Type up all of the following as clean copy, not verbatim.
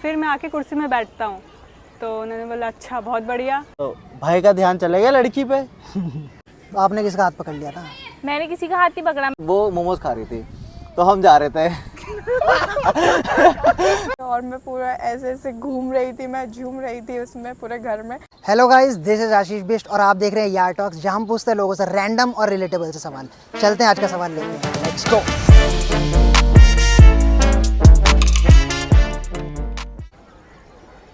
फिर मैं आके कुर्सी में बैठता हूँ तो उन्होंने बोला अच्छा बहुत बढ़िया। तो भाई का ध्यान चले गया लड़की पे। तो आपने किसका हाथ पकड़ लिया था? मैंने किसी का हाथ नहीं पकड़ा। वो मोमोज खा रही थी तो हम जा रहे थे और मैं पूरा ऐसे ऐसे घूम रही थी, मैं झूम रही थी उसमें पूरे घर में। हेलो गाइस, दिस इज आशीष बिष्ट और आप देख रहे हैं यार टॉक्स, जहां हम पूछते हैं लोगों से रैंडम और रिलेटेबल से सवाल। चलते हैं आज का सवाल लेते हैं, लेट्स गो।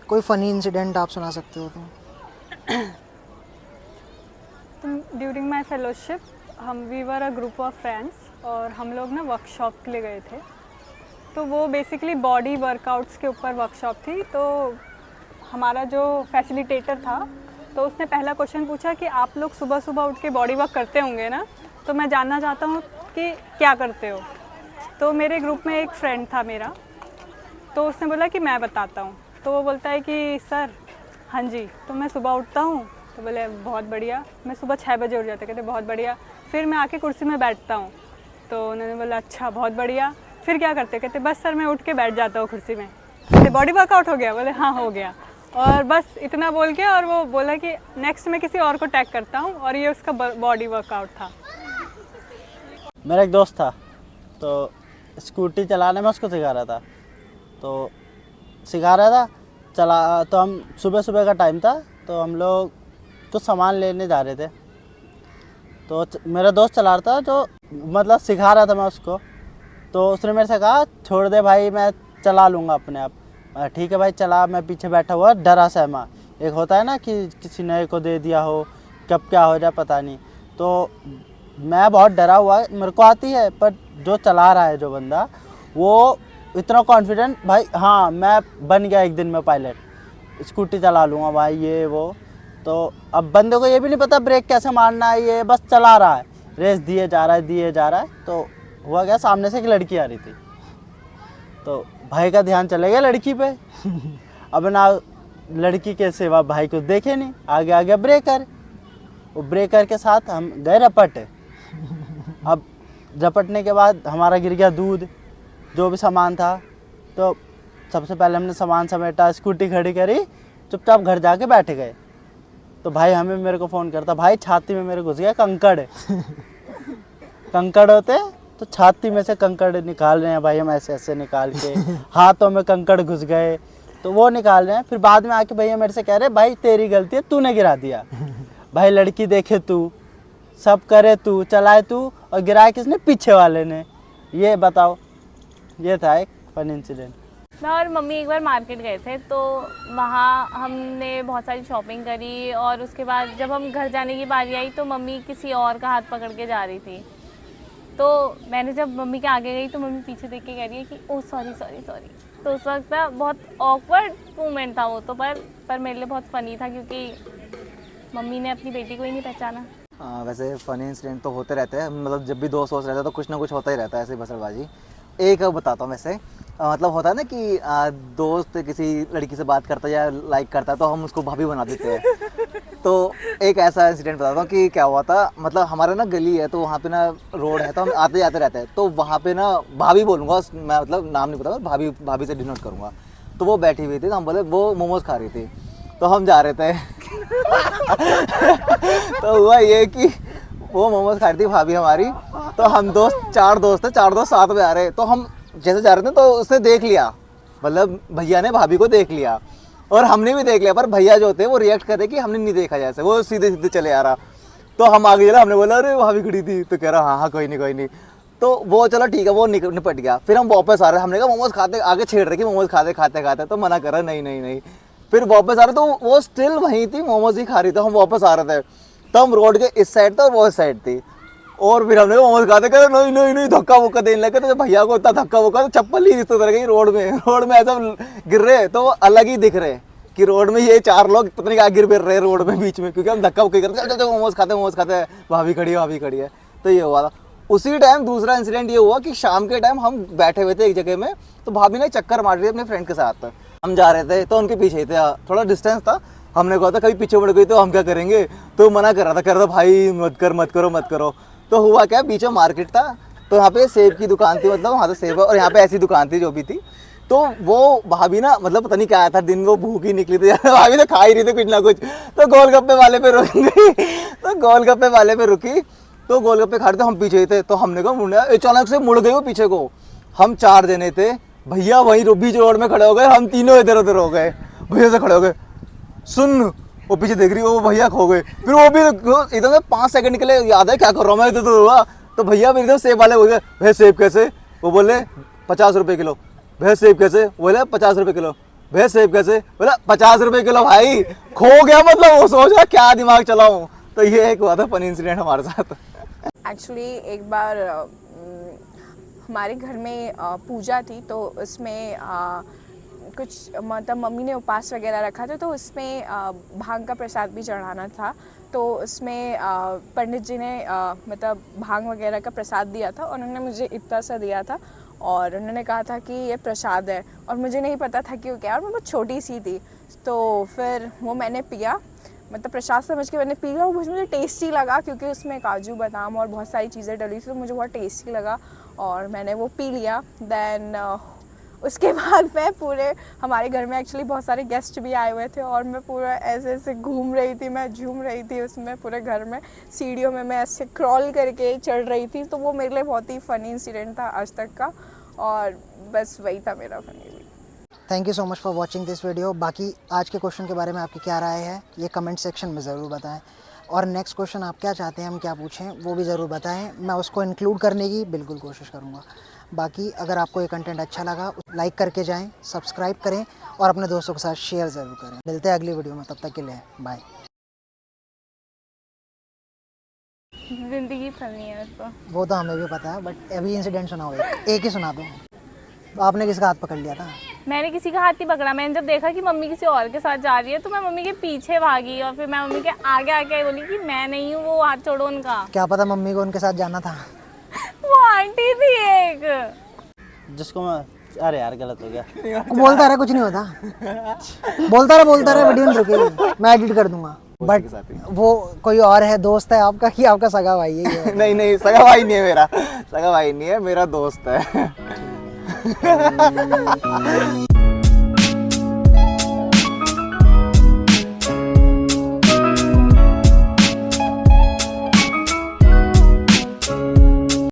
कोई फनी इंसिडेंट आप सुना सकते हो तो? During my fellowship we were a group of friends और हम लोग ना वर्कशॉप के लिए गए थे। तो वो बेसिकली बॉडी वर्कआउट्स के ऊपर वर्कशॉप थी। तो हमारा जो फैसिलिटेटर था तो उसने पहला क्वेश्चन पूछा कि आप लोग सुबह सुबह उठ के बॉडी वर्क करते होंगे ना, तो मैं जानना चाहता हूँ कि क्या करते हो। तो मेरे ग्रुप में एक फ्रेंड था मेरा, तो उसने बोला कि मैं बताता हूँ। तो वो बोलता है कि सर हाँ जी, तो मैं सुबह उठता हूँ। तो बोले बहुत बढ़िया। मैं सुबह 6 बजे उठ जाता, कहते बहुत बढ़िया। फिर मैं आके कुर्सी में बैठता हूँ। तो उन्होंने बोला अच्छा बहुत बढ़िया। फिर क्या करते, कहते बस सर मैं उठ के बैठ जाता हूँ कुर्सी में। कहते बॉडी वर्कआउट हो गया? बोले हाँ हो गया। और बस इतना बोल के और वो बोला कि नेक्स्ट में किसी और को टैग करता हूँ, और ये उसका बॉडी वर्कआउट था। मेरा एक दोस्त था तो स्कूटी चलाने में उसको सिखा रहा था। तो सिखा रहा था चला, तो हम सुबह सुबह का टाइम था तो हम लोग कुछ सामान लेने जा रहे थे। तो मेरा दोस्त चला रहा था, जो मतलब सिखा रहा था मैं उसको। तो उसने मेरे से कहा छोड़ दे भाई, मैं चला लूँगा अपने आप। ठीक है भाई चला। मैं पीछे बैठा हुआ डरा सहमा। एक होता है ना कि किसी नए को दे दिया हो, कब क्या हो जाए पता नहीं। तो मैं बहुत डरा हुआ, मेरे को आती है, पर जो चला रहा है जो बंदा, वो इतना कॉन्फिडेंट भाई, हाँ मैं बन गया एक दिन में पायलट, स्कूटी चला लूँगा भाई ये वो। तो अब बंदे को ये भी नहीं पता ब्रेक कैसे मारना है, ये बस चला रहा है, रेस दिए जा रहा है। तो हुआ क्या, सामने से एक लड़की आ रही थी तो भाई का ध्यान चले गया लड़की पे। अब ना लड़की के सिवा भाई को देखे नहीं, आगे आ गया ब्रेकर। वो ब्रेकर के साथ हम गए रपट। अब रपटने के बाद हमारा गिर गया दूध, जो भी सामान था। तो सबसे पहले हमने सामान समेटा, स्कूटी खड़ी करी, चुपचाप घर जाके बैठ गए। तो भाई मेरे को फ़ोन करता, भाई छाती में मेरे घुस गया कंकड़। कंकड़ होते तो छाती में से कंकड़ निकाल रहे हैं भाई हम, ऐसे ऐसे निकाल के। हाथों में कंकड़ घुस गए तो वो निकाल रहे हैं। फिर बाद में आके भैया मेरे से कह रहे भाई तेरी गलती है, तूने गिरा दिया। भाई लड़की देखे तू, सब करे तू, चलाए तू, और गिराए किसने? पीछे वाले ने। ये बताओ, ये था एक फन इंसिडेंट। मैं और मम्मी एक बार मार्केट गए थे, तो वहाँ हमने बहुत सारी शॉपिंग करी, और उसके बाद जब हम घर जाने की बारी आई तो मम्मी किसी और का हाथ पकड़ के जा रही थी। तो मैंने जब मम्मी के आगे गई तो मम्मी पीछे देख के कह रही है कि ओह सॉरी सॉरी सॉरी। तो उस वक्त ना बहुत ऑकवर्ड मोमेंट था वो तो, पर मेरे लिए बहुत फ़नी था, क्योंकि मम्मी ने अपनी बेटी को ही नहीं पहचाना। वैसे फ़नी इंसिडेंट तो होते रहते हैं, मतलब जब भी दोस्त वोस्त रहता है तो कुछ ना कुछ होता ही रहता है ऐसे बसरबाजी। एक बताता हूँ वैसे, मतलब होता है ना कि दोस्त किसी लड़की से बात करता है या लाइक करता है तो हम उसको भाभी बना देते हैं। तो एक ऐसा इंसिडेंट बताता हूँ कि क्या हुआ था। मतलब हमारा ना गली है तो वहाँ पे ना रोड है, तो हम आते जाते रहते हैं। तो वहाँ पे ना भाभी बोलूँगा मैं, मतलब नाम नहीं पता, भाभी से डिनोट करूँगा। तो वो बैठी हुई थी, तो हम बोले वो मोमोज़ खा रही थी, तो हम जा रहे थे। तो हुआ ये कि वो मोमोज खा रही थी भाभी हमारी। तो हम चार दोस्त साथ में आ रहे। तो हम जैसे जा रहे थे तो उसने देख लिया, मतलब भैया ने भाभी को देख लिया, और हमने भी देख लिया। पर भैया जो थे वो रिएक्ट कर रहे कि हमने नहीं देखा, जैसे वो सीधे सीधे चले आ रहा। तो हम आगे चला, हमने बोला अरे भाभी खड़ी थी, तो कह रहा हाँ कोई नहीं। तो वो चलो ठीक है, वो निपट गया। फिर हम वापस आ रहे, हमने कहा मोमोज खाते, आगे छेड़ रहे कि मोमोज खाते, तो मना कर रहा नहीं। फिर वापस आ रहे तो वो स्टिल वहीं थी, मोमोज ही खा रही। तो हम वापस आ रहे थे, तो हम रोड के इस साइड थे और वो इस साइड थी। और फिर हमने मोमोज खाते कर नहीं धक्का मुक्का देने लगे। तो भैया को इतना धक्का मुक्का, तो चप्पल ही इस तरह गई रोड में ऐसा गिर रहे। तो वो अलग ही दिख रहे कि रोड में ये 4 लोग पता नहीं क्या गिर रहे रोड में बीच में, क्योंकि हम धक्का मुक्की करते चल मोमोज खाते, भाभी खड़ी है। तो ये हुआ था। उसी टाइम दूसरा इंसिडेंट ये हुआ कि शाम के टाइम हम बैठे हुए थे एक जगह में, तो भाभी ने चक्कर मार रही थी अपने फ्रेंड के साथ। हम जा रहे थे तो उनके पीछे ही थे, थोड़ा डिस्टेंस था। हमने कहा था कभी पीछे मुड़ गई तो हम क्या करेंगे, तो मना कर रहा था, कह रहा था भाई मत करो। तो हुआ क्या, बीच में मार्केट था, तो यहाँ पे सेब की दुकान थी, मतलब वहाँ से सेब, और यहाँ पे ऐसी दुकान थी जो भी थी। तो वो भाभी ना मतलब पता नहीं क्या आया था दिन, वो भूखी निकली थी भाभी तो खा ही रही थी कुछ ना कुछ, तो गोलगप्पे वाले पे रुक गई तो गोलगप्पे वाले पे रुकी, तो गोलगप्पे खा रहे थे, हम पीछे ही थे, तो हमने कहा मुड़ना, अचानक से मुड़ गई वो पीछे को। हम 4 जने थे, भैया वहीं बीच रोड में खड़े हो गए, हम तीनों इधर उधर हो गए, भैया से खड़े हो गए, सुन वो पीछे देख रही, वो भैया खो गए, फिर वो भी एकदम से 5 सेकंड निकले, याद है क्या कर रहा हूँ मैं, इधर उधर हुआ, तो भैया भी एकदम सेब वाले हो गए, भैया सेब कैसे, वो बोले 50 रुपए किलो, भैया सेब कैसे, बोले 50 रुपए किलो, भैया सेब कैसे, बोला 50 रुपए किलो, भाई खो गया, मतलब वो सोच रहा क्या दिमाग चलाऊं। तो ये एक हुआ था फनी इंसिडेंट हमारे साथ। एक्चुअली एक बार हमारे घर में पूजा थी, तो उसमें कुछ मतलब मम्मी ने उपास वगैरह रखा था, तो उसमें भांग का प्रसाद भी चढ़ाना था। तो उसमें पंडित जी ने मतलब भांग वगैरह का प्रसाद दिया था, और उन्होंने मुझे इतना सा दिया था, और उन्होंने कहा था कि ये प्रसाद है, और मुझे नहीं पता था कि वो क्या है, और मैं बहुत छोटी सी थी। तो फिर वो मैंने पिया, मतलब प्रसाद समझ के मैंने पी लिया, और मुझे टेस्टी लगा क्योंकि उसमें काजू बादाम और बहुत सारी चीज़ें डली थी, तो मुझे बहुत टेस्टी लगा और मैंने वो पी लिया। देन उसके बाद मैं पूरे, हमारे घर में एक्चुअली बहुत सारे गेस्ट भी आए हुए थे, और मैं पूरा ऐसे ऐसे घूम रही थी, मैं झूम रही थी उसमें पूरे घर में, सीढ़ियों में मैं ऐसे क्रॉल करके चढ़ रही थी। तो वो मेरे लिए बहुत ही फ़नी इंसिडेंट था आज तक का, और बस वही था मेरा funny. Thank you so much for watching this video. बाकी आज के क्वेश्चन के बारे में आपकी क्या राय है ये कमेंट सेक्शन में ज़रूर बताएं, और नेक्स्ट क्वेश्चन आप क्या चाहते हैं हम क्या पूछें वो भी ज़रूर बताएं, मैं उसको इंक्लूड करने की बिल्कुल कोशिश करूँगा। बाकी अगर आपको ये कंटेंट अच्छा लगा लाइक करके जाएं, सब्सक्राइब करें और अपने दोस्तों के साथ शेयर ज़रूर करें। मिलते हैं अगली वीडियो में, तब तक के लिए बाय। ज़िंदगी फनी है उसको। वो तो हमें भी पता है, बट अभी इंसिडेंट सुनाओ, एक ही सुना दो। तो आपने किसका हाथ पकड़ लिया था? मैंने किसी का हाथ नहीं पकड़ा, मैंने जब देखा कि मम्मी किसी और के साथ जा रही है, तो मैं मम्मी के पीछे भागी, और फिर मैं मम्मी के आगे आके बोली कि मैं नहीं हूँ, वो हाथ छोड़ो उनका। क्या पता मम्मी को उनके साथ जाना था। वो आंटी थी एक। जिसको मैं, अरे यार गलत हो गया। बोलता रहा, कुछ नहीं होता। बोलता रहा, वीडियो नहीं रुकेगी, मैं एडिट कर दूंगा। बट वो कोई और है, दोस्त है आपका कि आपका सगा भाई है ये? नहीं सगा भाई नहीं है मेरा, सगा भाई नहीं है, मेरा दोस्त है।